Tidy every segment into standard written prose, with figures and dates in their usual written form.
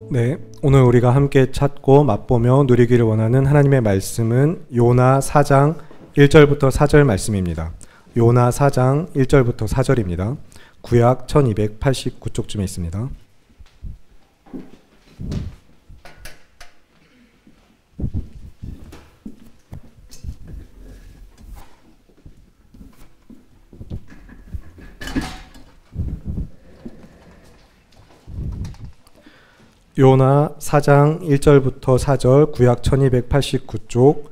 네, 오늘 우리가 함께 찾고 맛보며 누리기를 원하는 하나님의 말씀은 요나 4장 1절부터 4절 말씀입니다. 요나 4장 1절부터 4절입니다. 구약 1289쪽쯤에 있습니다. 요나 4장 1절부터 4절 구약 1289쪽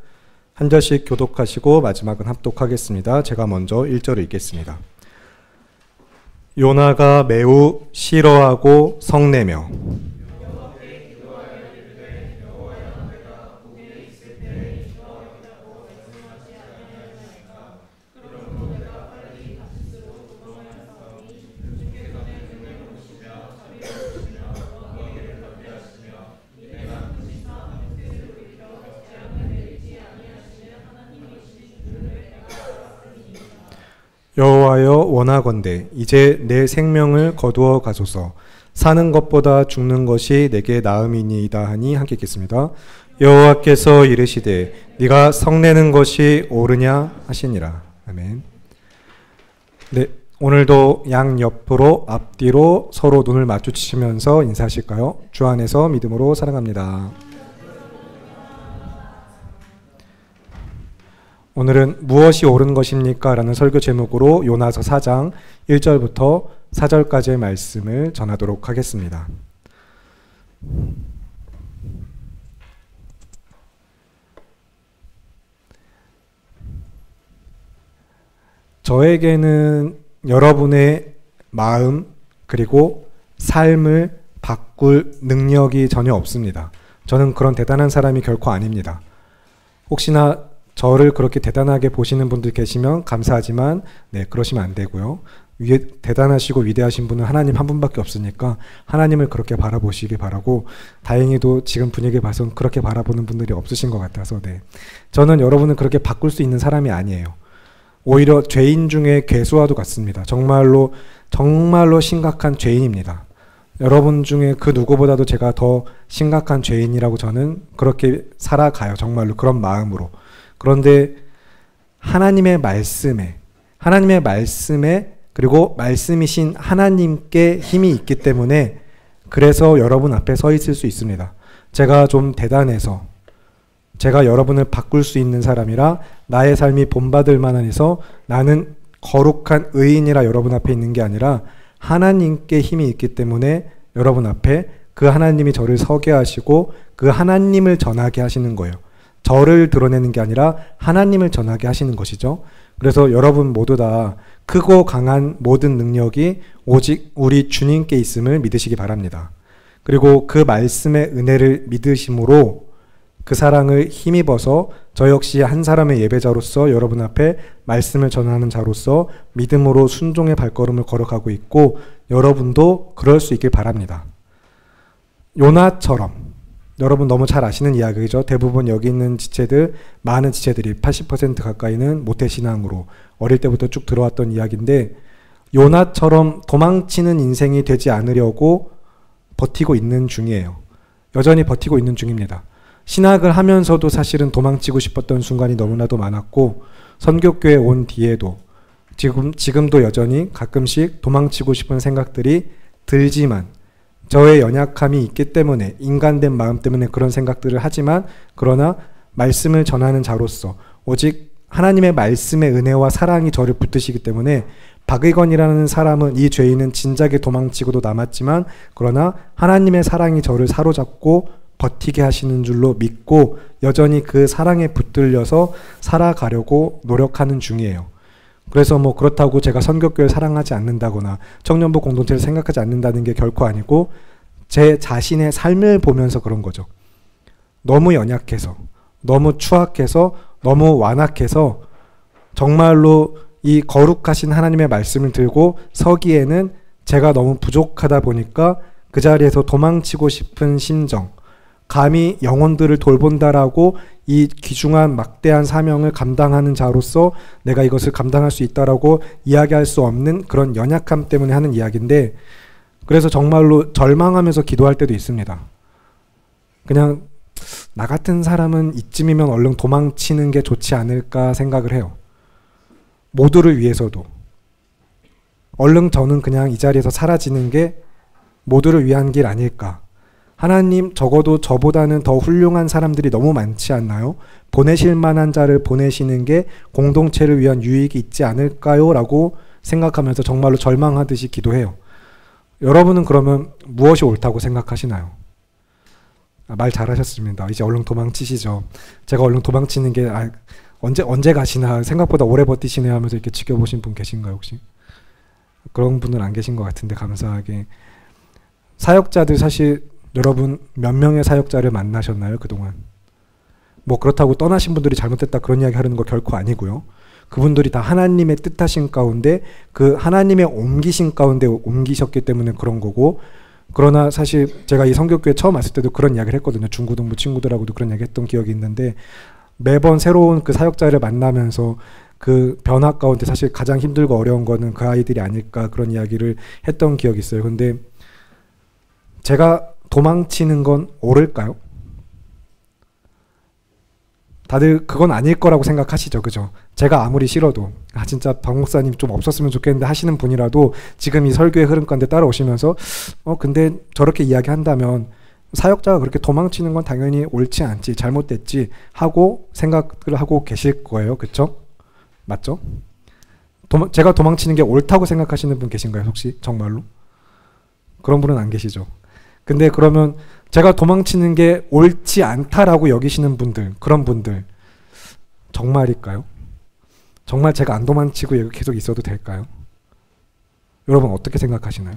한 절씩 교독하시고 마지막은 합독하겠습니다. 제가 먼저 1절을 읽겠습니다. 요나가 매우 싫어하고 성내며 여호와여 원하건대 이제 내 생명을 거두어 가소서. 사는 것보다 죽는 것이 내게 나음이니이다 하니 함께 읽겠습니다. 여호와께서 이르시되 네가 성내는 것이 옳으냐 하시니라. 아멘. 네, 오늘도 양옆으로 앞뒤로 서로 눈을 마주치시면서 인사하실까요? 주 안에서 믿음으로 사랑합니다. 오늘은 무엇이 옳은 것입니까? 라는 설교 제목으로 요나서 4장 1절부터 4절까지의 말씀을 전하도록 하겠습니다. 저에게는 여러분의 마음 그리고 삶을 바꿀 능력이 전혀 없습니다. 저는 그런 대단한 사람이 결코 아닙니다. 혹시나 저를 그렇게 대단하게 보시는 분들 계시면 감사하지만 그러시면 안 되고요. 대단하시고 위대하신 분은 하나님 한 분밖에 없으니까 하나님을 그렇게 바라보시기 바라고, 다행히도 지금 분위기 봐서 그렇게 바라보는 분들이 없으신 것 같아서 저는 여러분을 그렇게 바꿀 수 있는 사람이 아니에요. 오히려 죄인 중에 괴수와도 같습니다. 정말로 심각한 죄인입니다. 여러분 중에 그 누구보다도 제가 더 심각한 죄인이라고 저는 그렇게 살아가요. 정말로 그런 마음으로. 그런데 하나님의 말씀에 그리고 말씀이신 하나님께 힘이 있기 때문에 그래서 여러분 앞에 서 있을 수 있습니다. 제가 좀 대단해서 제가 여러분을 바꿀 수 있는 사람이라 나의 삶이 본받을 만해서 나는 거룩한 의인이라 여러분 앞에 있는 게 아니라 하나님께 힘이 있기 때문에 여러분 앞에 그 하나님이 저를 서게 하시고 그 하나님을 전하게 하시는 거예요. 저를 드러내는 게 아니라 하나님을 전하게 하시는 것이죠. 그래서 여러분 모두 다 크고 강한 모든 능력이 오직 우리 주님께 있음을 믿으시기 바랍니다. 그리고 그 말씀의 은혜를 믿으심으로 그 사랑을 힘입어서 저 역시 한 사람의 예배자로서 여러분 앞에 말씀을 전하는 자로서 믿음으로 순종의 발걸음을 걸어가고 있고, 여러분도 그럴 수 있길 바랍니다. 요나처럼, 여러분 너무 잘 아시는 이야기죠. 대부분 여기 있는 지체들, 많은 지체들이 80% 가까이는 모태신앙으로 어릴 때부터 쭉 들어왔던 이야기인데, 요나처럼 도망치는 인생이 되지 않으려고 버티고 있는 중이에요. 여전히 버티고 있는 중입니다. 신학을 하면서도 사실은 도망치고 싶었던 순간이 너무나도 많았고, 선교교회 온 뒤에도 지금도 여전히 가끔씩 도망치고 싶은 생각들이 들지만, 저의 연약함이 있기 때문에, 인간된 마음 때문에 그런 생각들을 하지만, 그러나 말씀을 전하는 자로서 오직 하나님의 말씀의 은혜와 사랑이 저를 붙드시기 때문에, 박의건이라는 사람은, 이 죄인은 진작에 도망치고도 남았지만 그러나 하나님의 사랑이 저를 사로잡고 버티게 하시는 줄로 믿고 여전히 그 사랑에 붙들려서 살아가려고 노력하는 중이에요. 그래서 그렇다고 제가 선교교회를 사랑하지 않는다거나 청년부 공동체를 생각하지 않는다는 게 결코 아니고, 제 자신의 삶을 보면서 그런 거죠. 너무 연약해서, 너무 추악해서, 너무 완악해서 정말로 이 거룩하신 하나님의 말씀을 들고 서기에는 제가 너무 부족하다 보니까 그 자리에서 도망치고 싶은 심정, 감히 영혼들을 돌본다라고 이 귀중한 막대한 사명을 감당하는 자로서 내가 이것을 감당할 수 있다라고 이야기할 수 없는 그런 연약함 때문에 하는 이야기인데, 그래서 정말로 절망하면서 기도할 때도 있습니다. 그냥 나 같은 사람은 이쯤이면 얼른 도망치는 게 좋지 않을까 생각을 해요. 모두를 위해서도. 얼른 저는 그냥 이 자리에서 사라지는 게 모두를 위한 길 아닐까. 하나님 적어도 저보다는 더 훌륭한 사람들이 너무 많지 않나요? 보내실 만한 자를 보내시는 게 공동체를 위한 유익이 있지 않을까요? 라고 생각하면서 정말로 절망하듯이 기도해요. 여러분은 그러면 무엇이 옳다고 생각하시나요? 말 잘하셨습니다. 이제 얼른 도망치시죠. 제가 얼른 도망치는 게 언제 가시나, 생각보다 오래 버티시네 하면서 이렇게 지켜보신 분 계신가요 혹시? 그런 분은 안 계신 것 같은데 감사하게. 사역자들 사실 여러분 몇 명의 사역자를 만나셨나요 그동안? 뭐 그렇다고 떠나신 분들이 잘못됐다 그런 이야기 하려는 거 결코 아니고요. 그분들이 다 하나님의 뜻하신 가운데 그 하나님의 옮기신 가운데 옮기셨기 때문에 그런 거고, 그러나 사실 제가 이 성교교회 처음 왔을 때도 그런 이야기를 했거든요. 중고등부 친구들하고도 그런 이야기 했던 기억이 있는데, 매번 새로운 그 사역자를 만나면서 그 변화 가운데 사실 가장 힘들고 어려운 거는 그 아이들이 아닐까 그런 이야기를 했던 기억이 있어요. 근데 제가 도망치는 건 옳을까요? 다들 그건 아닐 거라고 생각하시죠, 그죠? 제가 아무리 싫어도 진짜 박 목사님 좀 없었으면 좋겠는데 하시는 분이라도 지금 이 설교의 흐름 가운데 따라오시면서 근데 저렇게 이야기한다면 사역자가 그렇게 도망치는 건 당연히 옳지 않지, 잘못됐지 하고 생각을 하고 계실 거예요, 그쵸? 맞죠? 제가 도망치는 게 옳다고 생각하시는 분 계신가요, 혹시? 정말로? 그런 분은 안 계시죠? 근데 그러면 제가 도망치는 게 옳지 않다라고 여기시는 분들, 그런 분들 정말일까요? 정말 제가 안 도망치고 여기 계속 있어도 될까요? 여러분 어떻게 생각하시나요?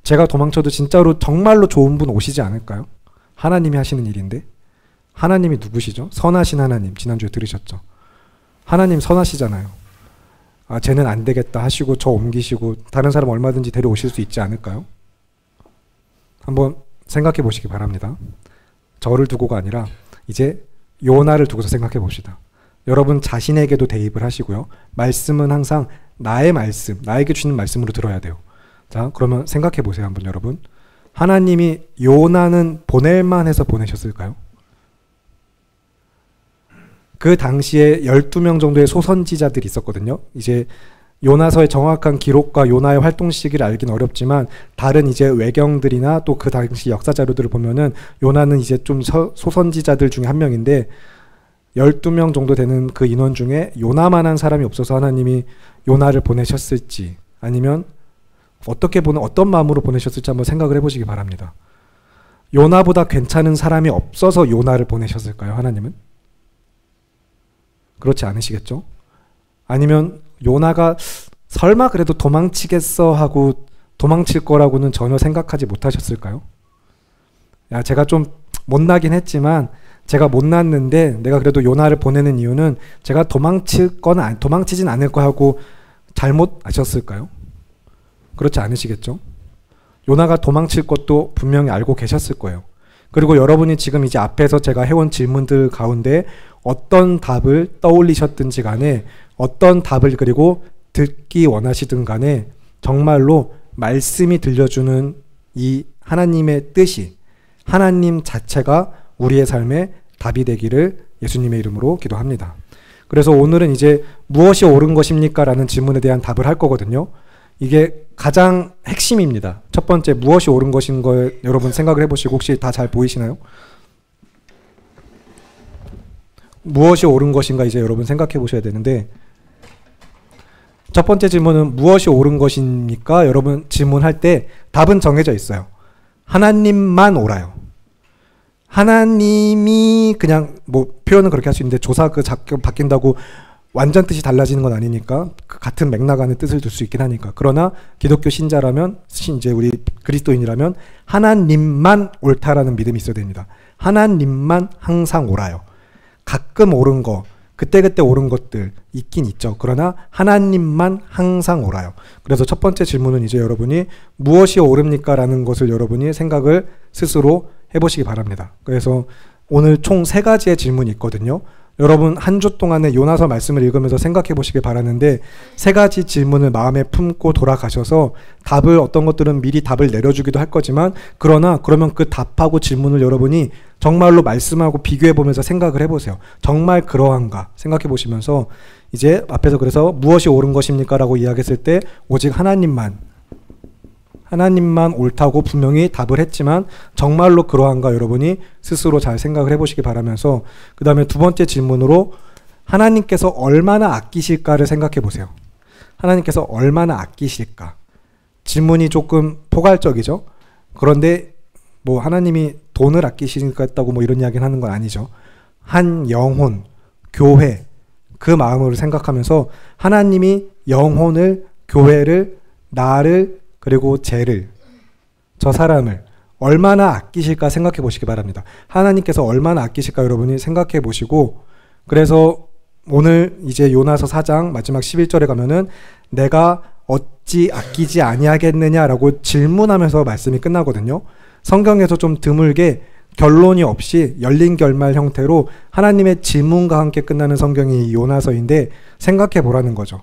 제가 도망쳐도 진짜로 정말로 좋은 분 오시지 않을까요? 하나님이 하시는 일인데. 하나님이 누구시죠? 선하신 하나님, 지난주에 들으셨죠? 하나님 선하시잖아요. 쟤는 안 되겠다 하시고 저 옮기시고 다른 사람 얼마든지 데려오실 수 있지 않을까요? 한번 생각해 보시기 바랍니다. 저를 두고가 아니라 이제 요나를 두고서 생각해 봅시다. 여러분 자신에게도 대입을 하시고요. 말씀은 항상 나의 말씀, 나에게 주는 말씀으로 들어야 돼요. 자, 그러면 생각해 보세요, 한번 여러분. 하나님이 요나는 보낼만 해서 보내셨을까요? 그 당시에 12명 정도의 소선지자들이 있었거든요. 이제 요나서의 정확한 기록과 요나의 활동 시기를 알기는 어렵지만 다른 이제 외경들이나 또 그 당시 역사 자료들을 보면은 요나는 이제 좀 소선지자들 중에 한 명인데 12명 정도 되는 그 인원 중에 요나만한 사람이 없어서 하나님이 요나를 보내셨을지, 아니면 어떤 마음으로 보내셨을지 한번 생각을 해보시기 바랍니다. 요나보다 괜찮은 사람이 없어서 요나를 보내셨을까요, 하나님은? 그렇지 않으시겠죠? 아니면 요나가 설마 그래도 도망치겠어 하고 도망칠 거라고는 전혀 생각하지 못하셨을까요? 제가 좀 못나긴 했지만 제가 못났는데 내가 그래도 요나를 보내는 이유는 제가 도망치진 않을 거 하고 잘못 아셨을까요? 그렇지 않으시겠죠? 요나가 도망칠 것도 분명히 알고 계셨을 거예요. 그리고 여러분이 지금 이제 앞에서 제가 해온 질문들 가운데 어떤 답을 떠올리셨든지 간에, 어떤 답을 그리고 듣기 원하시든 간에 정말로 말씀이 들려주는 이 하나님의 뜻이, 하나님 자체가 우리의 삶의 답이 되기를 예수님의 이름으로 기도합니다. 그래서 오늘은 이제 무엇이 옳은 것입니까? 라는 질문에 대한 답을 할 거거든요. 이게 가장 핵심입니다. 첫 번째, 무엇이 옳은 것인 걸 여러분 생각을 해보시고, 혹시 다 잘 보이시나요? 무엇이 옳은 것인가 이제 여러분 생각해 보셔야 되는데, 첫 번째 질문은 무엇이 옳은 것입니까? 여러분 질문할 때 답은 정해져 있어요. 하나님만 옳아요. 하나님이 그냥 뭐 표현은 그렇게 할 수 있는데 조사 그 작격 바뀐다고 완전 뜻이 달라지는 건 아니니까 그 같은 맥락 안에 뜻을 둘 수 있긴 하니까. 그러나 기독교 신자라면, 이제 우리 그리스도인이라면 하나님만 옳다라는 믿음이 있어야 됩니다. 하나님만 항상 옳아요. 가끔 옳은 거, 그때그때 옳은 것들 있긴 있죠. 그러나 하나님만 항상 옳아요. 그래서 첫 번째 질문은 이제 여러분이 무엇이 옳습니까? 라는 것을 여러분이 생각을 스스로 해보시기 바랍니다. 그래서 오늘 총 3가지의 질문이 있거든요. 여러분 한 주 동안에 요나서 말씀을 읽으면서 생각해 보시길 바라는데, 세 가지 질문을 마음에 품고 돌아가셔서 답을, 어떤 것들은 미리 답을 내려주기도 할 거지만, 그러면 그 답하고 질문을 여러분이 정말로 말씀하고 비교해 보면서 생각을 해보세요. 정말 그러한가 생각해 보시면서, 이제 앞에서 그래서 무엇이 옳은 것입니까? 라고 이야기했을 때 오직 하나님만 옳다고 분명히 답을 했지만 정말로 그러한가 여러분이 스스로 잘 생각을 해보시기 바라면서, 그 다음에 두 번째 질문으로 하나님께서 얼마나 아끼실까를 생각해 보세요. 하나님께서 얼마나 아끼실까? 질문이 조금 포괄적이죠. 그런데 뭐 하나님이 돈을 아끼시겠다고 뭐 이런 이야기를 하는 건 아니죠. 한 영혼, 교회, 그 마음으로 생각하면서 하나님이 영혼을, 교회를, 나를, 그리고 쟤를, 저 사람을 얼마나 아끼실까 생각해 보시기 바랍니다. 하나님께서 얼마나 아끼실까 여러분이 생각해 보시고, 그래서 오늘 이제 요나서 4장 마지막 11절에 가면은 내가 어찌 아끼지 아니하겠느냐라고 질문하면서 말씀이 끝나거든요. 성경에서 좀 드물게 결론이 없이 열린 결말 형태로 하나님의 질문과 함께 끝나는 성경이 요나서인데, 생각해 보라는 거죠.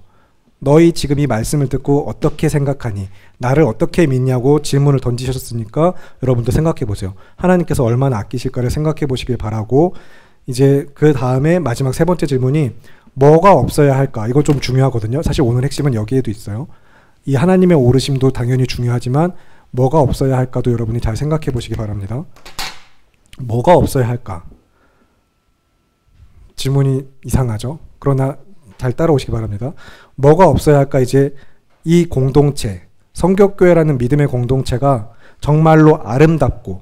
너희 지금 이 말씀을 듣고 어떻게 생각하니? 나를 어떻게 믿냐고 질문을 던지셨으니까 여러분도 생각해 보세요. 하나님께서 얼마나 아끼실까를 생각해 보시길 바라고, 이제 그 다음에 마지막 세 번째 질문이 뭐가 없어야 할까? 이거 좀 중요하거든요. 사실 오늘 핵심은 여기에도 있어요. 이 하나님의 오르심도 당연히 중요하지만 뭐가 없어야 할까도 여러분이 잘 생각해 보시기 바랍니다. 뭐가 없어야 할까? 질문이 이상하죠? 그러나 잘 따라오시기 바랍니다. 뭐가 없어야 할까? 이제 이 공동체, 성격교회라는 믿음의 공동체가 정말로 아름답고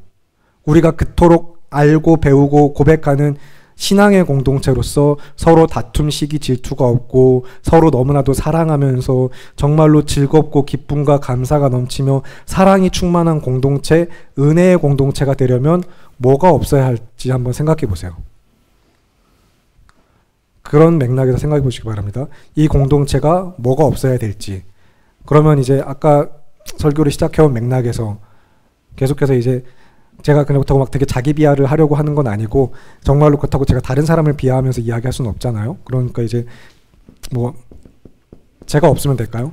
우리가 그토록 알고 배우고 고백하는 신앙의 공동체로서 서로 다툼, 시기, 질투가 없고 서로 너무나도 사랑하면서 정말로 즐겁고 기쁨과 감사가 넘치며 사랑이 충만한 공동체, 은혜의 공동체가 되려면 뭐가 없어야 할지 한번 생각해 보세요. 그런 맥락에서 생각해 보시기 바랍니다. 이 공동체가 뭐가 없어야 될지. 그러면 이제 아까 설교를 시작해온 맥락에서 계속해서 이제 제가 그렇다고 막 되게 자기 비하를 하려고 하는 건 아니고, 정말로 그렇다고 제가 다른 사람을 비하하면서 이야기할 수는 없잖아요. 그러니까 이제 뭐 제가 없으면 될까요?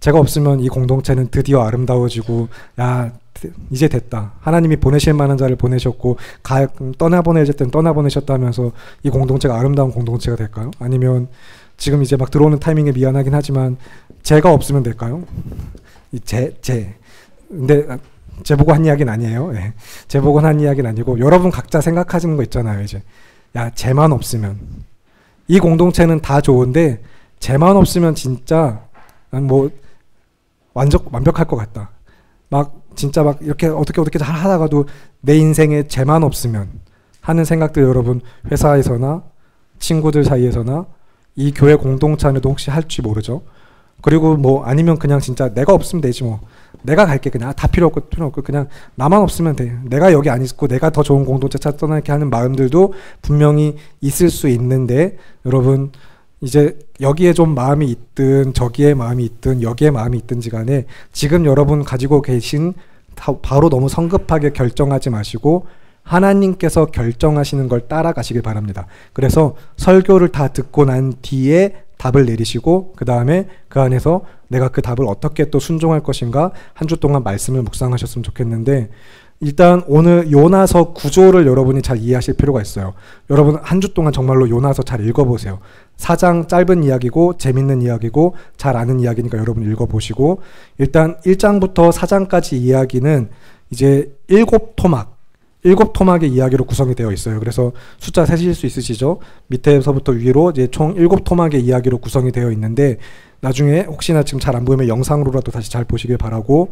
제가 없으면 이 공동체는 드디어 아름다워지고, 야 이제 됐다, 하나님이 보내실 만한 자를 보내셨고 떠나보내실 땐 떠나보내셨다 하면서 이 공동체가 아름다운 공동체가 될까요? 아니면 지금 이제 막 들어오는 타이밍에 미안하긴 하지만 제가 없으면 될까요? 근데 제 보고 한 이야기는 아니에요. 네. 제 보고 한 이야기는 아니고 여러분 각자 생각하시는 거 있잖아요. 이제 야 쟤만 없으면, 이 공동체는 다 좋은데 쟤만 없으면 진짜 뭐 완벽할 것 같다. 막 진짜 막 이렇게 어떻게 잘 하다가도 내 인생에 쟤만 없으면 하는 생각들 여러분 회사에서나 친구들 사이에서나 이 교회 공동체 안에도 혹시 할지 모르죠. 그리고 뭐 아니면 그냥 진짜 내가 없으면 되지 뭐, 내가 갈게, 그냥 다 필요 없고 그냥 나만 없으면 돼, 내가 여기 안 있고 내가 더 좋은 공동체 찾거나 이렇게 하는 마음들도 분명히 있을 수 있는데, 여러분 이제 여기에 좀 마음이 있든 저기에 마음이 있든 여기에 마음이 있든지 간에 지금 여러분 가지고 계신 바로 너무 성급하게 결정하지 마시고 하나님께서 결정하시는 걸 따라가시길 바랍니다. 그래서 설교를 다 듣고 난 뒤에 답을 내리시고 그 다음에 그 안에서 내가 그 답을 어떻게 또 순종할 것인가 한 주 동안 말씀을 묵상하셨으면 좋겠는데, 일단 오늘 요나서 구조를 여러분이 잘 이해하실 필요가 있어요. 여러분 한 주 동안 정말로 요나서 잘 읽어보세요. 4장 짧은 이야기고 재밌는 이야기고 잘 아는 이야기니까 여러분 읽어보시고, 일단 1장부터 4장까지 이야기는 이제 7토막의 이야기로 구성이 되어 있어요. 그래서 숫자 세실 수 있으시죠? 밑에서부터 위로 이제 총 7토막의 이야기로 구성이 되어 있는데, 나중에 혹시나 지금 잘 안 보이면 영상으로라도 다시 잘 보시길 바라고,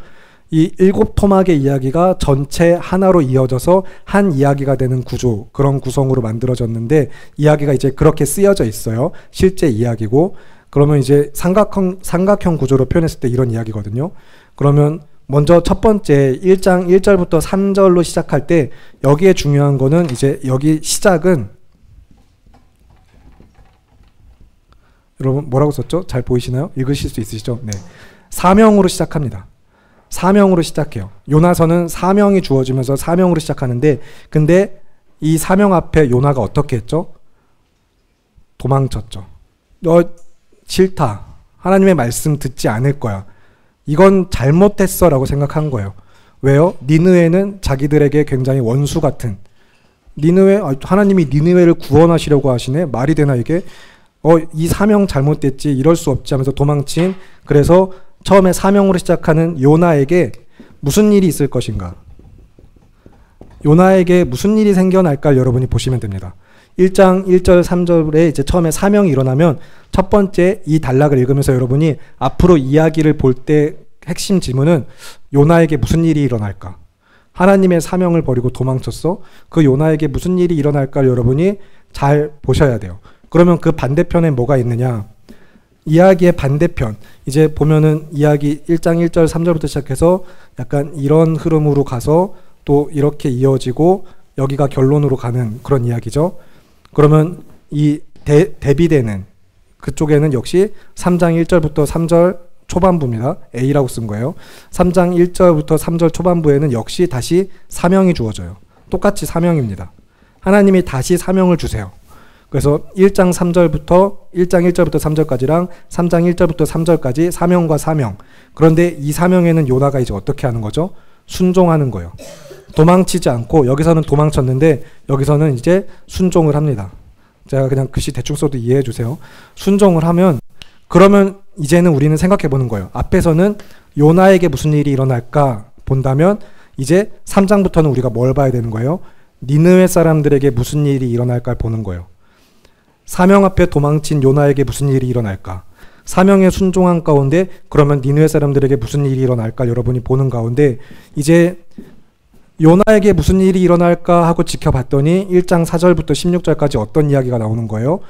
이 7토막의 이야기가 전체 하나로 이어져서 한 이야기가 되는 구조, 그런 구성으로 만들어졌는데 이야기가 이제 그렇게 쓰여져 있어요. 실제 이야기고. 그러면 이제 삼각형 구조로 표현했을 때 이런 이야기거든요. 그러면 먼저 첫 번째 1장 1절부터 3절로 시작할 때 여기에 중요한 거는 이제 여기 시작은 여러분 뭐라고 썼죠? 잘 보이시나요? 읽으실 수 있으시죠? 네. 사명으로 시작합니다. 사명으로 시작해요. 요나서는 사명이 주어지면서 사명으로 시작하는데, 근데 이 사명 앞에 요나가 어떻게 했죠? 도망쳤죠. 너 싫다. 하나님의 말씀 듣지 않을 거야. 이건 잘못했어 라고 생각한 거예요. 왜요? 니느웨는 자기들에게 굉장히 원수 같은, 니느웨, 하나님이 니느웨를 구원하시려고 하시네? 말이 되나 이게? 이 사명 잘못됐지, 이럴 수 없지 하면서 도망친, 그래서 처음에 사명으로 시작하는 요나에게 무슨 일이 있을 것인가? 요나에게 무슨 일이 생겨날까 여러분이 보시면 됩니다. 1장 1절 3절에 이제 처음에 사명이 일어나면 첫 번째 이 단락을 읽으면서 여러분이 앞으로 이야기를 볼 때 핵심 지문은 요나에게 무슨 일이 일어날까? 하나님의 사명을 버리고 도망쳤어? 그 요나에게 무슨 일이 일어날까 여러분이 잘 보셔야 돼요. 그러면 그 반대편에 뭐가 있느냐? 이야기의 반대편, 이제 보면은 이야기 1장 1절 3절부터 시작해서 약간 이런 흐름으로 가서 또 이렇게 이어지고 여기가 결론으로 가는 그런 이야기죠. 그러면 이 대비되는 그쪽에는 역시 3장 1절부터 3절 초반부입니다. A라고 쓴 거예요. 3장 1절부터 3절 초반부에는 역시 다시 사명이 주어져요. 똑같이 사명입니다. 하나님이 다시 사명을 주세요. 그래서 1장 1절부터 3절까지랑 3장 1절부터 3절까지 사명과 사명. 그런데 이 사명에는 요나가 이제 어떻게 하는 거죠? 순종하는 거예요. 도망치지 않고, 여기서는 도망쳤는데 여기서는 이제 순종을 합니다. 제가 그냥 글씨 대충 써도 이해해 주세요. 순종을 하면, 그러면 이제는 우리는 생각해 보는 거예요. 앞에서는 요나에게 무슨 일이 일어날까 본다면 이제 3장부터는 우리가 뭘 봐야 되는 거예요? 니느웨 사람들에게 무슨 일이 일어날까 보는 거예요. 사명 앞에 도망친 요나에게 무슨 일이 일어날까? 사명에 순종한 가운데 그러면 니느웨 사람들에게 무슨 일이 일어날까 여러분이 보는 가운데 이제 요나에게 무슨 일이 일어날까 하고 지켜봤더니 1장 4절부터 16절까지 어떤 이야기가 나오는 거예요?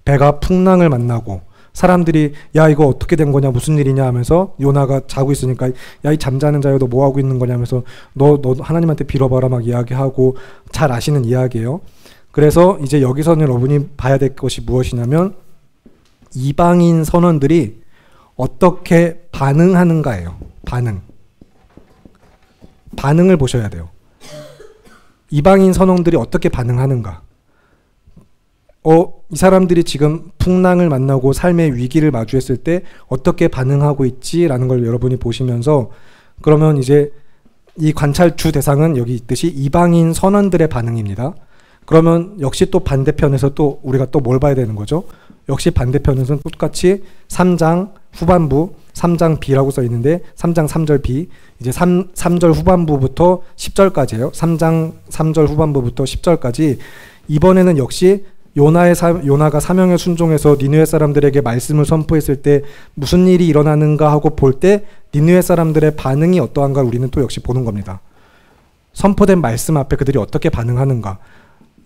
배가 풍랑을 만나고 사람들이 야 이거 어떻게 된 거냐 무슨 일이냐 하면서 요나가 자고 있으니까 야 이 잠자는 자여 너 뭐 하고 있는 거냐 하면서 너 하나님한테 빌어봐라 막 이야기하고 잘 아시는 이야기예요. 그래서 이제 여기서는 여러분이 봐야 될 것이 무엇이냐면 이방인 선원들이 어떻게 반응하는가예요. 반응을 보셔야 돼요. 이방인 선원들이 어떻게 반응하는가. 이 사람들이 지금 풍랑을 만나고 삶의 위기를 마주했을 때 어떻게 반응하고 있지라는 걸 여러분이 보시면서 그러면 이제 이 관찰 주 대상은 여기 있듯이 이방인 선원들의 반응입니다. 그러면 역시 또 반대편에서 또 우리가 또 뭘 봐야 되는 거죠? 역시 반대편에서는 똑같이 3장 후반부 3장 B라고 써 있는데 3장 3절 B 이제 3절 후반부부터 10절까지예요. 3장 3절 후반부부터 10절까지 이번에는 역시 요나가 사명에 순종해서 니느웨 사람들에게 말씀을 선포했을 때 무슨 일이 일어나는가 하고 볼 때 니느웨 사람들의 반응이 어떠한가 우리는 또 역시 보는 겁니다. 선포된 말씀 앞에 그들이 어떻게 반응하는가.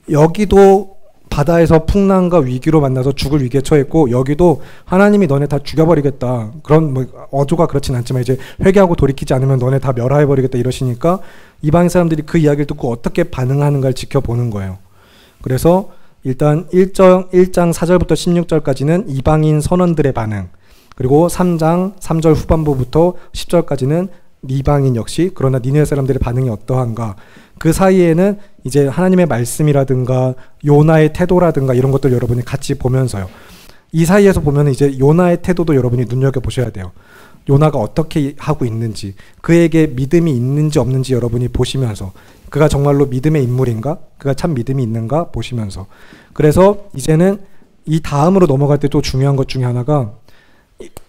여기도 바다에서 풍랑과 위기로 만나서 죽을 위기에 처했고 여기도 하나님이 너네 다 죽여버리겠다. 그런 뭐 어조가 그렇진 않지만 이제 회개하고 돌이키지 않으면 너네 다 멸하해버리겠다 이러시니까 이방인 사람들이 그 이야기를 듣고 어떻게 반응하는가를 지켜보는 거예요. 그래서 일단 1장 4절부터 16절까지는 이방인 선원들의 반응, 그리고 3장 3절 후반부부터 10절까지는 이방인 역시 그러나 니느웨 사람들의 반응이 어떠한가. 그 사이에는 이제 하나님의 말씀이라든가 요나의 태도라든가 이런 것들 여러분이 같이 보면서요. 이 사이에서 보면 이제 요나의 태도도 여러분이 눈여겨보셔야 돼요. 요나가 어떻게 하고 있는지, 그에게 믿음이 있는지 없는지 여러분이 보시면서 그가 정말로 믿음의 인물인가? 그가 참 믿음이 있는가? 보시면서. 그래서 이제는 이 다음으로 넘어갈 때 또 중요한 것 중에 하나가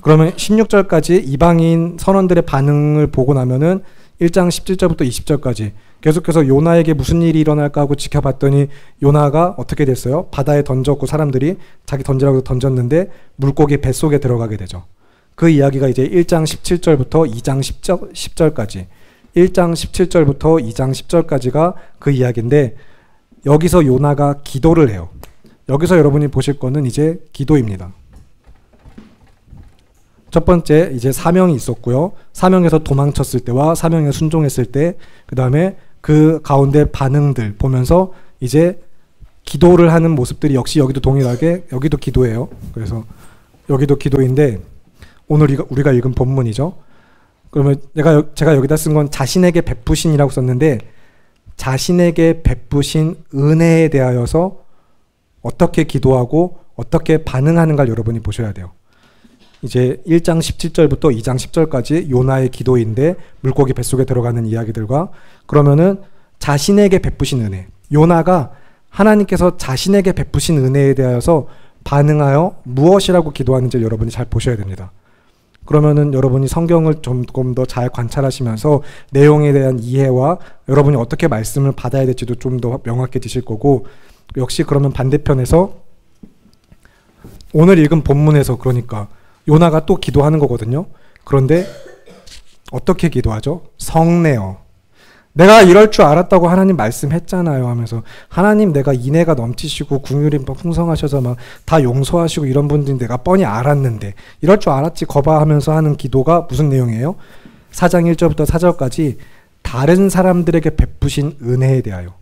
그러면 16절까지 이방인 선원들의 반응을 보고 나면은 1장 17절부터 20절까지 계속해서 요나에게 무슨 일이 일어날까 하고 지켜봤더니 요나가 어떻게 됐어요? 바다에 던졌고 사람들이 자기 던지라고 던졌는데 물고기 뱃속에 들어가게 되죠. 그 이야기가 이제 1장 17절부터 2장 10절까지 1장 17절부터 2장 10절까지가 그 이야기인데 여기서 요나가 기도를 해요. 여기서 여러분이 보실 거는 이제 기도입니다. 첫 번째 이제 사명이 있었고요. 사명에서 도망쳤을 때와 사명에 순종했을 때, 그 다음에 그 가운데 반응들 보면서 이제 기도를 하는 모습들이 역시 여기도 동일하게 여기도 기도예요. 그래서 여기도 기도인데 오늘 우리가 읽은 본문이죠. 그러면 제가 여기다 쓴 건 자신에게 베푸신이라고 썼는데 자신에게 베푸신 은혜에 대하여서 어떻게 기도하고 어떻게 반응하는가를 여러분이 보셔야 돼요. 이제 1장 17절부터 2장 10절까지 요나의 기도인데 물고기 뱃속에 들어가는 이야기들과 그러면은 자신에게 베푸신 은혜, 요나가 하나님께서 자신에게 베푸신 은혜에 대하여서 반응하여 무엇이라고 기도하는지 여러분이 잘 보셔야 됩니다. 그러면은 여러분이 성경을 조금 더 잘 관찰하시면서 내용에 대한 이해와 여러분이 어떻게 말씀을 받아야 될지도 좀 더 명확해지실 거고, 역시 그러면 반대편에서 오늘 읽은 본문에서 그러니까 요나가 또 기도하는 거거든요. 그런데 어떻게 기도하죠? 성내어. 내가 이럴 줄 알았다고 하나님 말씀했잖아요 하면서, 하나님 내가 인애가 넘치시고 긍휼이 풍성하셔서 막 다 용서하시고 이런 분들이 내가 뻔히 알았는데 이럴 줄 알았지 거봐 하면서 하는 기도가 무슨 내용이에요? 4장 1절부터 4절까지 다른 사람들에게 베푸신 은혜에 대하여.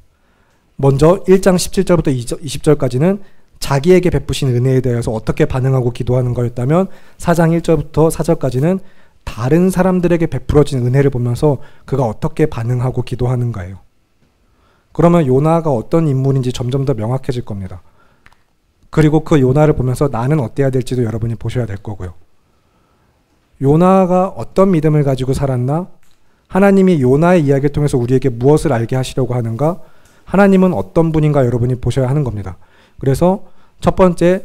먼저 1장 17절부터 20절까지는 자기에게 베푸신 은혜에 대해서 어떻게 반응하고 기도하는 거였다면 4장 1절부터 4절까지는 다른 사람들에게 베풀어진 은혜를 보면서 그가 어떻게 반응하고 기도하는가예요. 그러면 요나가 어떤 인물인지 점점 더 명확해질 겁니다. 그리고 그 요나를 보면서 나는 어때야 될지도 여러분이 보셔야 될 거고요. 요나가 어떤 믿음을 가지고 살았나? 하나님이 요나의 이야기를 통해서 우리에게 무엇을 알게 하시려고 하는가? 하나님은 어떤 분인가 여러분이 보셔야 하는 겁니다. 그래서 첫 번째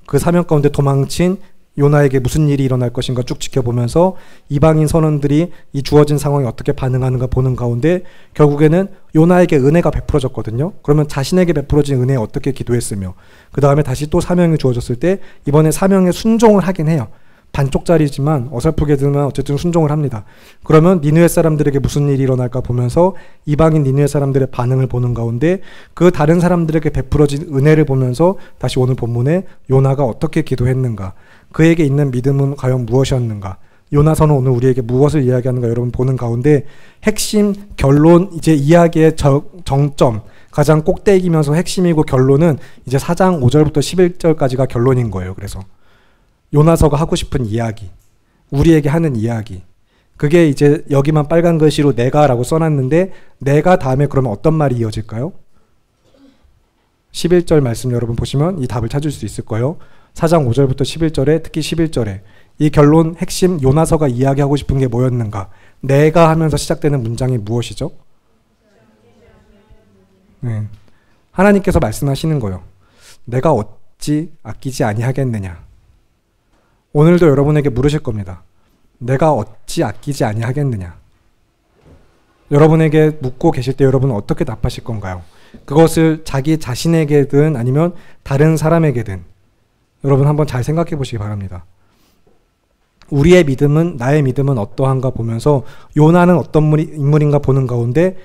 그 사명 가운데 도망친 요나에게 무슨 일이 일어날 것인가 쭉 지켜보면서 이방인 선원들이 이 주어진 상황에 어떻게 반응하는가 보는 가운데 결국에는 요나에게 은혜가 베풀어졌거든요. 그러면 자신에게 베풀어진 은혜에 어떻게 기도했으며, 그 다음에 다시 또 사명이 주어졌을 때 이번에 사명에 순종을 하긴 해요. 반쪽짜리지만 어설프게 들으면 어쨌든 순종을 합니다. 그러면 니느웨 사람들에게 무슨 일이 일어날까 보면서 이방인 니느웨 사람들의 반응을 보는 가운데 그 다른 사람들에게 베풀어진 은혜를 보면서 다시 오늘 본문에 요나가 어떻게 기도했는가, 그에게 있는 믿음은 과연 무엇이었는가, 요나서는 오늘 우리에게 무엇을 이야기하는가 여러분 보는 가운데 핵심, 결론, 이제 이야기의 정점, 가장 꼭대기면서 핵심이고 결론은 이제 4장 5절부터 11절까지가 결론인 거예요. 그래서 요나서가 하고 싶은 이야기, 우리에게 하는 이야기, 그게 이제 여기만 빨간 글씨로 내가 라고 써놨는데 내가 다음에 그러면 어떤 말이 이어질까요? 11절 말씀 여러분 보시면 이 답을 찾을 수 있을 거예요. 4장 5절부터 11절에, 특히 11절에 이 결론 핵심 요나서가 이야기하고 싶은 게 뭐였는가, 내가 하면서 시작되는 문장이 무엇이죠? 네. 하나님께서 말씀하시는 거예요. 내가 어찌 아끼지 아니하겠느냐. 오늘도 여러분에게 물으실 겁니다. 내가 어찌 아끼지 아니하겠느냐. 여러분에게 묻고 계실 때 여러분은 어떻게 답하실 건가요? 그것을 자기 자신에게든 아니면 다른 사람에게든 여러분 한번 잘 생각해 보시기 바랍니다. 우리의 믿음은, 나의 믿음은 어떠한가 보면서 요나는 어떤 인물인가 보는 가운데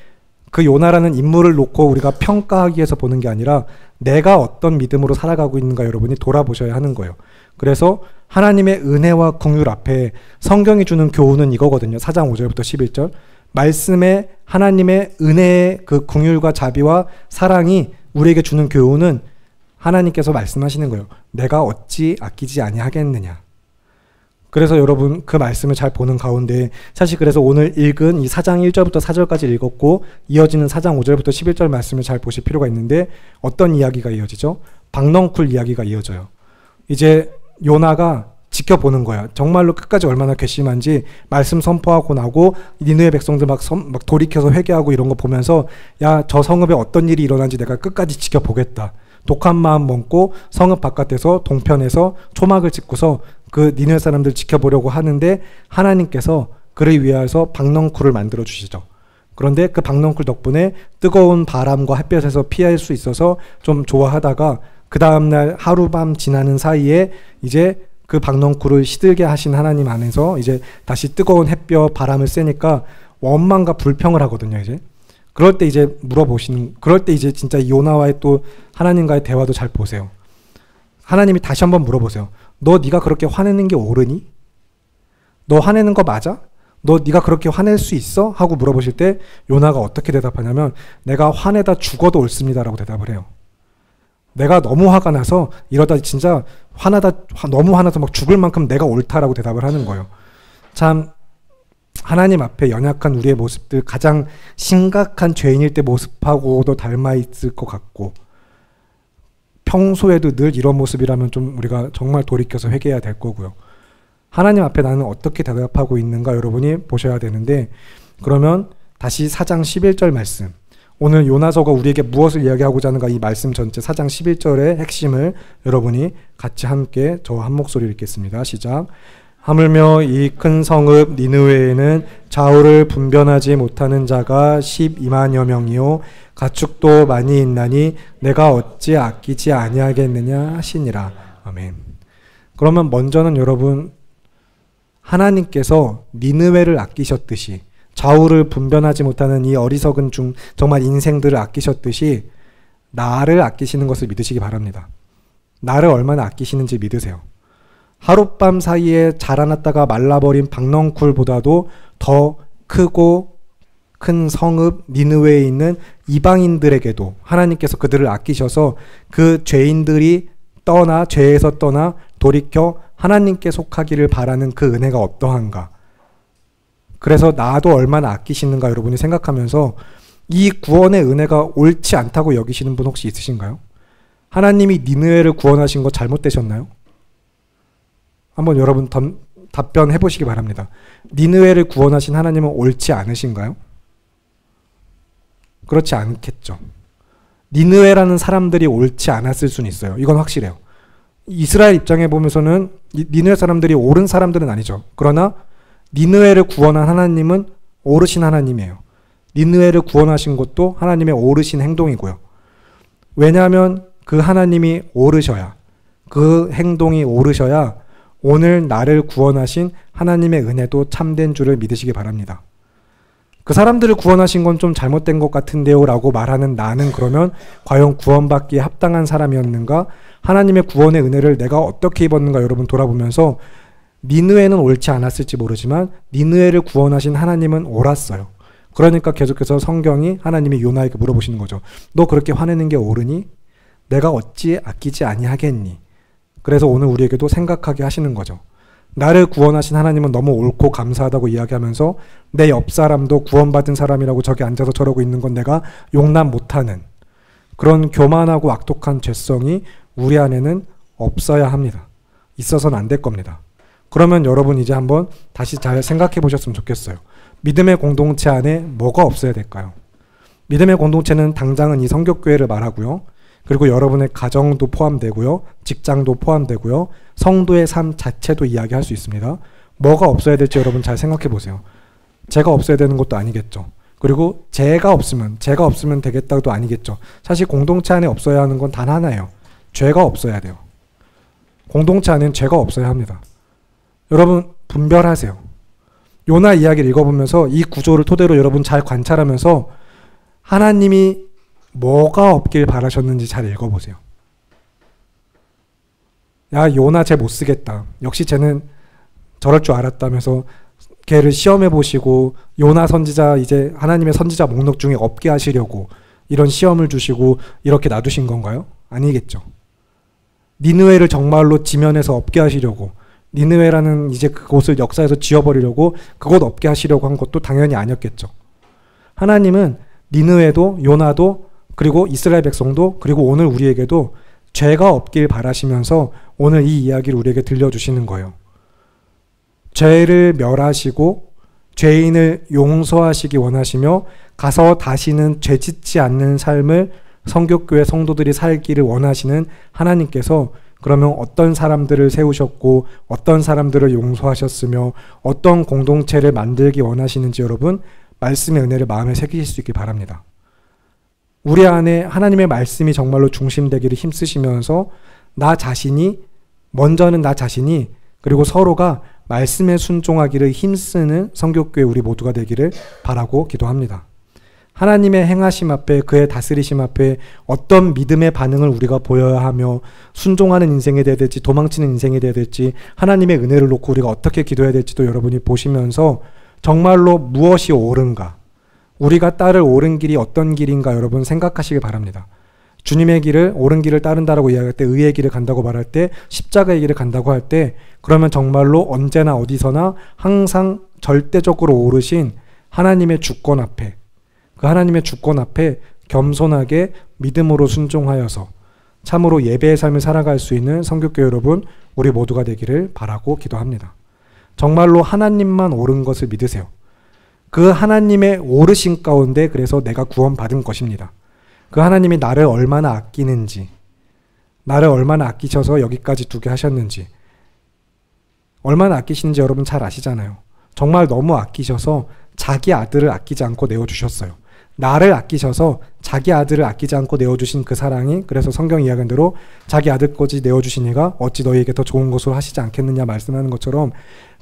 그 요나라는 인물을 놓고 우리가 평가하기 위해서 보는 게 아니라 내가 어떤 믿음으로 살아가고 있는가 여러분이 돌아보셔야 하는 거예요. 그래서 하나님의 은혜와 긍휼 앞에 성경이 주는 교훈은 이거거든요. 4장 5절부터 11절. 말씀에 하나님의 은혜의 그 긍휼과 자비와 사랑이 우리에게 주는 교훈은 하나님께서 말씀하시는 거예요. 내가 어찌 아끼지 아니하겠느냐. 그래서 여러분 그 말씀을 잘 보는 가운데 사실 그래서 오늘 읽은 이 4장 1절부터 4절까지 읽었고 이어지는 4장 5절부터 11절 말씀을 잘 보실 필요가 있는데 어떤 이야기가 이어지죠? 박넝쿨 이야기가 이어져요. 이제 요나가 지켜보는 거야. 정말로 끝까지 얼마나 괘씸한지 말씀 선포하고 나고 니느웨 백성들 막 돌이켜서 회개하고 이런 거 보면서 야, 저 성읍에 어떤 일이 일어난지 내가 끝까지 지켜보겠다. 독한 마음 먹고 성읍 바깥에서 동편에서 초막을 짓고서 그 니느웨 사람들 지켜보려고 하는데 하나님께서 그를 위하여서 박넝쿨을 만들어 주시죠. 그런데 그 박넝쿨 덕분에 뜨거운 바람과 햇볕에서 피할 수 있어서 좀 좋아하다가 그 다음날 하루밤 지나는 사이에 이제 그 박넝쿨을 시들게 하신 하나님 안에서 이제 다시 뜨거운 햇볕 바람을 쐬니까 원망과 불평을 하거든요. 이제 그럴 때 이제 그럴 때 이제 진짜 요나와의 또 하나님과의 대화도 잘 보세요. 하나님이 다시 한번 물어보세요. 너 네가 그렇게 화내는 게 옳으니? 너 화내는 거 맞아? 너 네가 그렇게 화낼 수 있어? 하고 물어보실 때 요나가 어떻게 대답하냐면 내가 화내다 죽어도 옳습니다라고 대답을 해요. 내가 너무 화가 나서 이러다 진짜 너무 화나서 막 죽을 만큼 내가 옳다라고 대답을 하는 거예요. 참 하나님 앞에 연약한 우리의 모습들, 가장 심각한 죄인일 때 모습하고도 닮아 있을 것 같고 평소에도 늘 이런 모습이라면 좀 우리가 정말 돌이켜서 회개해야 될 거고요. 하나님 앞에 나는 어떻게 대답하고 있는가 여러분이 보셔야 되는데, 그러면 다시 4장 11절 말씀, 오늘 요나서가 우리에게 무엇을 이야기하고자 하는가, 이 말씀 전체 4장 11절의 핵심을 여러분이 같이 함께 저와 한 목소리 읽겠습니다. 시작. 하물며 이 큰 성읍 니느웨에는 좌우를 분변하지 못하는 자가 12만여 명이요 가축도 많이 있나니 내가 어찌 아끼지 아니하겠느냐 하시니라. 아멘. 그러면 먼저는 여러분, 하나님께서 니느웨를 아끼셨듯이, 좌우를 분변하지 못하는 이 어리석은 중 정말 인생들을 아끼셨듯이 나를 아끼시는 것을 믿으시기 바랍니다. 나를 얼마나 아끼시는지 믿으세요. 하룻밤 사이에 자라났다가 말라버린 박넝쿨보다도 더 크고 큰 성읍 니느웨에 있는 이방인들에게도 하나님께서 그들을 아끼셔서 그 죄인들이 죄에서 떠나 돌이켜 하나님께 속하기를 바라는 그 은혜가 어떠한가. 그래서 나도 얼마나 아끼시는가 여러분이 생각하면서 이 구원의 은혜가 옳지 않다고 여기시는 분 혹시 있으신가요? 하나님이 니느웨를 구원하신 거 잘못되셨나요? 한번 여러분 답변해 보시기 바랍니다. 니느웨를 구원하신 하나님은 옳지 않으신가요? 그렇지 않겠죠. 니느웨라는 사람들이 옳지 않았을 수는 있어요. 이건 확실해요. 이스라엘 입장에 보면서는 니느웨 사람들이 옳은 사람들은 아니죠. 그러나 니느웨를 구원한 하나님은 옳으신 하나님이에요. 니느웨를 구원하신 것도 하나님의 옳으신 행동이고요. 왜냐하면 그 하나님이 옳으셔야, 그 행동이 옳으셔야 오늘 나를 구원하신 하나님의 은혜도 참된 줄을 믿으시기 바랍니다. 그 사람들을 구원하신 건 좀 잘못된 것 같은데요 라고 말하는 나는 그러면 과연 구원받기에 합당한 사람이었는가? 하나님의 구원의 은혜를 내가 어떻게 입었는가 여러분 돌아보면서 니느웨는 옳지 않았을지 모르지만 니느웨를 구원하신 하나님은 옳았어요. 그러니까 계속해서 성경이 하나님이 요나에게 물어보시는 거죠. 너 그렇게 화내는 게 옳으니? 내가 어찌 아끼지 아니하겠니? 그래서 오늘 우리에게도 생각하게 하시는 거죠. 나를 구원하신 하나님은 너무 옳고 감사하다고 이야기하면서 내 옆 사람도 구원받은 사람이라고 저기 앉아서 저러고 있는 건 내가 용납 못하는 그런 교만하고 악독한 죄성이 우리 안에는 없어야 합니다. 있어서는 안 될 겁니다. 그러면 여러분 이제 한번 다시 잘 생각해 보셨으면 좋겠어요. 믿음의 공동체 안에 뭐가 없어야 될까요? 믿음의 공동체는 당장은 이 성교교회를 말하고요. 그리고 여러분의 가정도 포함되고요. 직장도 포함되고요. 성도의 삶 자체도 이야기할 수 있습니다. 뭐가 없어야 될지 여러분 잘 생각해 보세요. 제가 없어야 되는 것도 아니겠죠. 그리고 제가 없으면 되겠다도 아니겠죠. 사실 공동체 안에 없어야 하는 건 단 하나예요. 죄가 없어야 돼요. 공동체 안에는 죄가 없어야 합니다. 여러분 분별하세요. 요나 이야기를 읽어보면서 이 구조를 토대로 여러분 잘 관찰하면서 하나님이 뭐가 없길 바라셨는지 잘 읽어보세요. 야, 요나 쟤 못 쓰겠다. 역시 쟤는 저럴 줄 알았다면서 걔를 시험해 보시고 요나 선지자 이제 하나님의 선지자 목록 중에 없게 하시려고 이런 시험을 주시고 이렇게 놔두신 건가요? 아니겠죠. 니느웨를 정말로 지면에서 없게 하시려고, 니느웨라는 이제 그곳을 역사에서 지워버리려고 그곳 없게 하시려고 한 것도 당연히 아니었겠죠. 하나님은 니느웨도 요나도 그리고 이스라엘 백성도 그리고 오늘 우리에게도 죄가 없길 바라시면서 오늘 이 이야기를 우리에게 들려주시는 거예요. 죄를 멸하시고 죄인을 용서하시기 원하시며 가서 다시는 죄짓지 않는 삶을 성교교회 성도들이 살기를 원하시는 하나님께서 그러면 어떤 사람들을 세우셨고 어떤 사람들을 용서하셨으며 어떤 공동체를 만들기 원하시는지 여러분 말씀의 은혜를 마음에 새기실 수 있길 바랍니다. 우리 안에 하나님의 말씀이 정말로 중심되기를 힘쓰시면서 먼저는 나 자신이 그리고 서로가 말씀에 순종하기를 힘쓰는 성교교회 우리 모두가 되기를 바라고 기도합니다. 하나님의 행하심 앞에 그의 다스리심 앞에 어떤 믿음의 반응을 우리가 보여야 하며 순종하는 인생이 되어야 될지 도망치는 인생이 되어야 될지 하나님의 은혜를 놓고 우리가 어떻게 기도해야 될지도 여러분이 보시면서 정말로 무엇이 옳은가, 우리가 따를 옳은 길이 어떤 길인가 여러분 생각하시길 바랍니다. 주님의 길을 옳은 길을 따른다라고 이야기할 때 의의 길을 간다고 말할 때 십자가의 길을 간다고 할 때 그러면 정말로 언제나 어디서나 항상 절대적으로 옳으신 하나님의 주권 앞에 그 하나님의 주권 앞에 겸손하게 믿음으로 순종하여서 참으로 예배의 삶을 살아갈 수 있는 성교교 여러분, 우리 모두가 되기를 바라고 기도합니다. 정말로 하나님만 옳은 것을 믿으세요. 그 하나님의 오르신 가운데 그래서 내가 구원받은 것입니다. 그 하나님이 나를 얼마나 아끼는지, 나를 얼마나 아끼셔서 여기까지 두게 하셨는지, 얼마나 아끼시는지 여러분 잘 아시잖아요. 정말 너무 아끼셔서 자기 아들을 아끼지 않고 내어주셨어요. 나를 아끼셔서 자기 아들을 아끼지 않고 내어주신 그 사랑이, 그래서 성경 이야기한 대로 자기 아들까지 내어주신 이가 어찌 너희에게 더 좋은 것으로 하시지 않겠느냐 말씀하는 것처럼,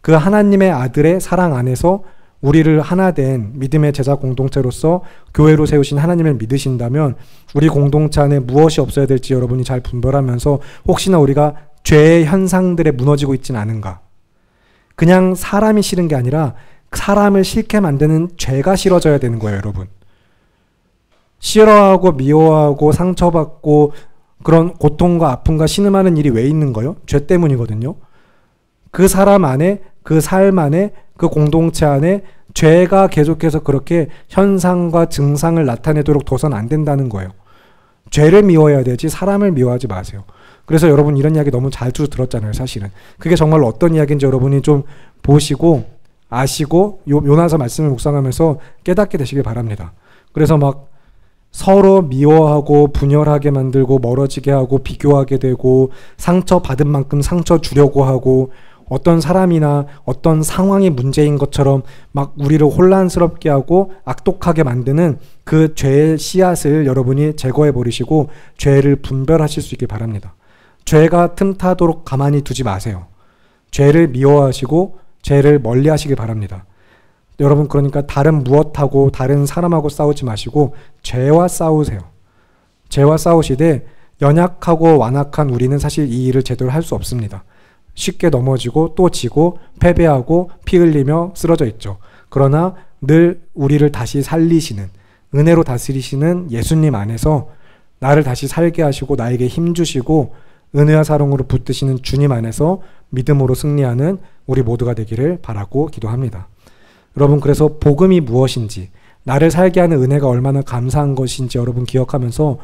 그 하나님의 아들의 사랑 안에서 우리를 하나 된 믿음의 제자 공동체로서 교회로 세우신 하나님을 믿으신다면 우리 공동체 안에 무엇이 없어야 될지 여러분이 잘 분별하면서, 혹시나 우리가 죄의 현상들에 무너지고 있진 않은가, 그냥 사람이 싫은 게 아니라 사람을 싫게 만드는 죄가 싫어져야 되는 거예요. 여러분, 싫어하고 미워하고 상처받고 그런 고통과 아픔과 신음하는 일이 왜 있는 거예요? 죄 때문이거든요. 그 사람 안에, 그 삶 안에, 그 공동체 안에 죄가 계속해서 그렇게 현상과 증상을 나타내도록 둬선 안 된다는 거예요. 죄를 미워해야 되지 사람을 미워하지 마세요. 그래서 여러분 이런 이야기 너무 자주 들었잖아요. 사실은 그게 정말로 어떤 이야기인지 여러분이 좀 보시고 아시고 요나서 말씀을 묵상하면서 깨닫게 되시길 바랍니다. 그래서 막 서로 미워하고 분열하게 만들고 멀어지게 하고 비교하게 되고 상처받은 만큼 상처 주려고 하고, 어떤 사람이나 어떤 상황이 문제인 것처럼 막 우리를 혼란스럽게 하고 악독하게 만드는 그 죄의 씨앗을 여러분이 제거해 버리시고 죄를 분별하실 수 있길 바랍니다. 죄가 틈타도록 가만히 두지 마세요. 죄를 미워하시고 죄를 멀리 하시길 바랍니다. 여러분, 그러니까 다른 무엇하고 다른 사람하고 싸우지 마시고 죄와 싸우세요. 죄와 싸우시되 연약하고 완악한 우리는 사실 이 일을 제대로 할 수 없습니다. 쉽게 넘어지고 또 지고 패배하고 피 흘리며 쓰러져 있죠. 그러나 늘 우리를 다시 살리시는, 은혜로 다스리시는 예수님 안에서 나를 다시 살게 하시고 나에게 힘 주시고 은혜와 사랑으로 붙드시는 주님 안에서 믿음으로 승리하는 우리 모두가 되기를 바라고 기도합니다. 여러분, 그래서 복음이 무엇인지, 나를 살게 하는 은혜가 얼마나 감사한 것인지 여러분 기억하면서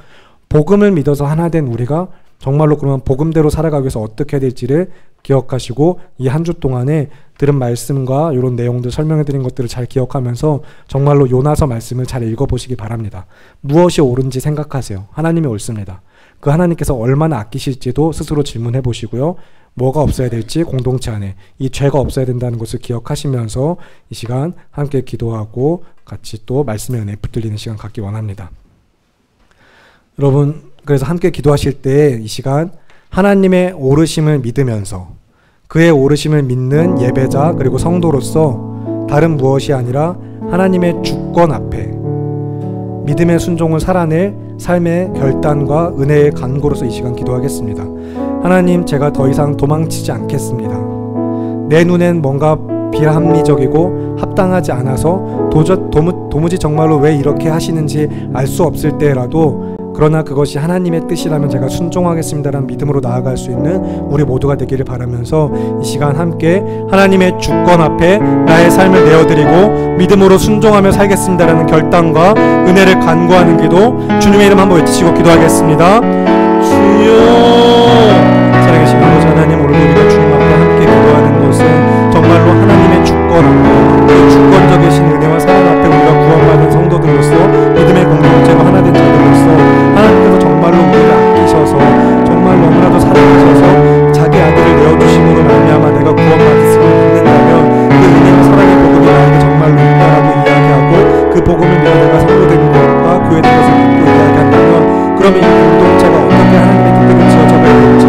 복음을 믿어서 하나 된 우리가 정말로 그러면 복음대로 살아가기 위해서 어떻게 해야 될지를 기억하시고 이 한 주 동안에 들은 말씀과 이런 내용들 설명해 드린 것들을 잘 기억하면서 정말로 요나서 말씀을 잘 읽어보시기 바랍니다. 무엇이 옳은지 생각하세요. 하나님이 옳습니다. 그 하나님께서 얼마나 아끼실지도 스스로 질문해 보시고요. 뭐가 없어야 될지 공동체 안에 이 죄가 없어야 된다는 것을 기억하시면서 이 시간 함께 기도하고 같이 또 말씀의 은혜에 붙들리는 시간 갖기 원합니다. 여러분, 그래서 함께 기도하실 때 이 시간 하나님의 오르심을 믿으면서 그의 오르심을 믿는 예배자 그리고 성도로서 다른 무엇이 아니라 하나님의 주권 앞에 믿음의 순종을 살아낼 삶의 결단과 은혜의 간구로서 이 시간 기도하겠습니다. 하나님, 제가 더 이상 도망치지 않겠습니다. 내 눈엔 뭔가 비합리적이고 합당하지 않아서 도무지 정말로 왜 이렇게 하시는지 알 수 없을 때라도, 그러나 그것이 하나님의 뜻이라면 제가 순종하겠습니다라는 믿음으로 나아갈 수 있는 우리 모두가 되기를 바라면서 이 시간 함께 하나님의 주권 앞에 나의 삶을 내어드리고 믿음으로 순종하며 살겠습니다라는 결단과 은혜를 간구하는 기도, 주님의 이름 한번 외치시고 기도하겠습니다. 주여, 살아계신 아버지 하나님, 오늘도 우리가 주님 앞에 함께 기도하는 것은 정말로 하나님의 주권 앞에, 그 주권적이신 은혜와 사랑 앞에 우리가 구원받은 성도들로서 믿음의 공동체가 하나 된 자들로서 하나님께서 정말로 우리를 아끼셔서 정말 너무나도 사랑하셔서 자기 아들을 내어주심으로 말미암아 내가 구원받았음을 믿는다면 그 은혜와 사랑의 복음이 나에게 정말로 있다라고 이야기하고 그 복음을 믿어 내가 성도된 것과 교회된 것을 믿고 이야기한다면, 그러면 이 공동체가 어떻게 하나님의 뜻대로 지어져가야 될지,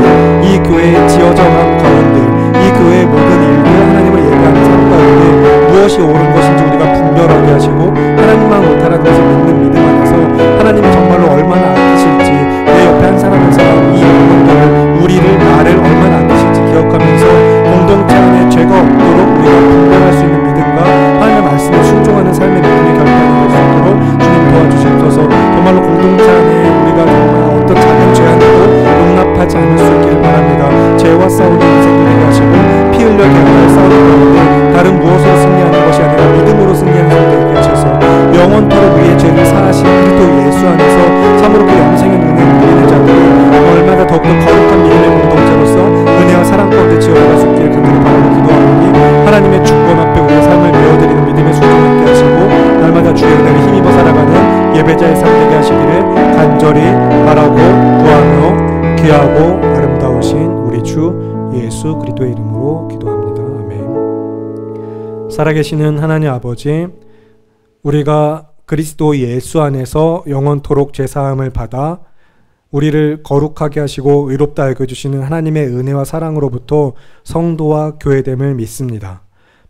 이 교회에 지어져간 가운데 이 교회의 모든 일들 하나님을 예배하는 삶 가운데 무엇이 옳은 것인지 우리가 분별하게 하시고 하나님만 옳다라는 것을 믿는 믿음 안에서 하나님이 정말로 얼마나 아끼실지, 내 옆에 한 사람 한 사람 이 공동체를 우리를 나를 얼마나 아끼실지 기억하면서 공동체 안에 죄가 없도록 우리가 분별할 수 있는 믿음과 하나님의 말씀에 순종하는 삶의 믿음이 결단이 될 수 있는 승리자의 삶 되게 하시기를 간절히 바라고 구하며 귀하고 아름다우신 우리 주 예수 그리스도의 이름으로 기도합니다. 아멘. 살아계시는 하나님 아버지, 우리가 그리스도 예수 안에서 영원토록 죄사함을 받아 우리를 거룩하게 하시고 의롭다 여겨주시는 하나님의 은혜와 사랑으로부터 성도와 교회됨을 믿습니다.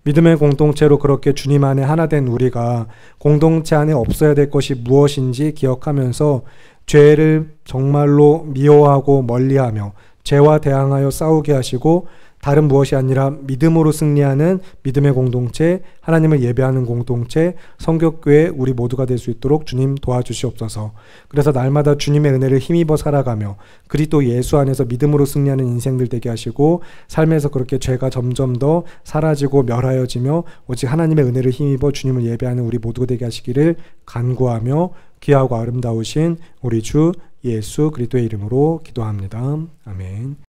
믿음의 공동체로 그렇게 주님 안에 하나 된 우리가 공동체 안에 없어야 될 것이 무엇인지 기억하면서 죄를 정말로 미워하고 멀리하며 죄와 대항하여 싸우게 하시고 다른 무엇이 아니라 믿음으로 승리하는 믿음의 공동체, 하나님을 예배하는 공동체, 성격교회 우리 모두가 될 수 있도록 주님 도와주시옵소서. 그래서 날마다 주님의 은혜를 힘입어 살아가며 그리스도 예수 안에서 믿음으로 승리하는 인생들 되게 하시고 삶에서 그렇게 죄가 점점 더 사라지고 멸하여지며 오직 하나님의 은혜를 힘입어 주님을 예배하는 우리 모두가 되게 하시기를 간구하며 귀하고 아름다우신 우리 주 예수 그리스도의 이름으로 기도합니다. 아멘.